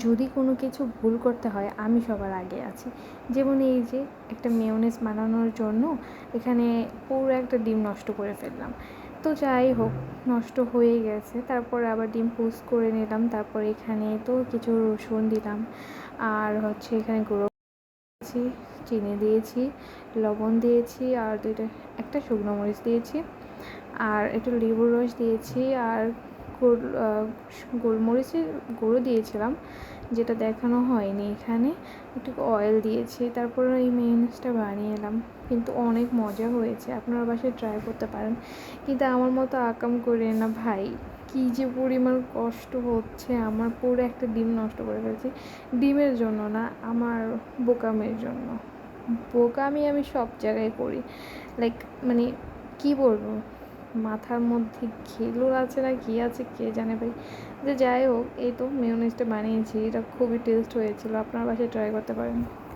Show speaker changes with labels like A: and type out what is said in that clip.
A: যদি কোনো কিছু ভুল করতে হয় আমি সবার আগে আছি। যেমন এই যে একটা মেয়োনেজ বানানোর জন্য এখানে পুরো একটা ডিম নষ্ট করে ফেললাম। তো যাই হোক, নষ্ট হয়ে গেছে, তারপরে আবার ডিম পোস্ট করে নিলাম। তারপর এখানে তো কিছু রসুন দিলাম, আর হচ্ছে এখানে গুঁড়ো দিয়েছি, চিনি দিয়েছি, লবণ দিয়েছি, আর একটা শুকনো মরিচ দিয়েছি, আর একটু লেবুর রস দিয়েছি, আর গোলমরিচের গুঁড়ো দিয়েছিলাম, যেটা দেখানো হয়নি এখানে। একটু অয়েল দিয়েছি, তারপর এই মেয়োনেজটা বানিয়ে এলাম। কিন্তু অনেক মজা হয়েছে, আপনারা বাসায় ট্রাই করতে পারেন। কিন্তু আমার মতো আকাম করে না ভাই, কী যে পরিমাণ কষ্ট হচ্ছে আমার, পুরো একটা ডিম নষ্ট করে ফেলছি। ডিমের জন্য না, আমার বোকামের জন্য। বোকামি আমি সব জায়গায় করি, লাইক মানে কী বলবো, মাথার মধ্যে ঘিলুর আছে না কী আছে কে জানে ভাই। যে যাই হোক, এই তো মেয়োনেজটা বানিয়েছি, এটা খুবই টেস্ট হয়েছিল, আপনার বাসায় ট্রাই করতে পারেন।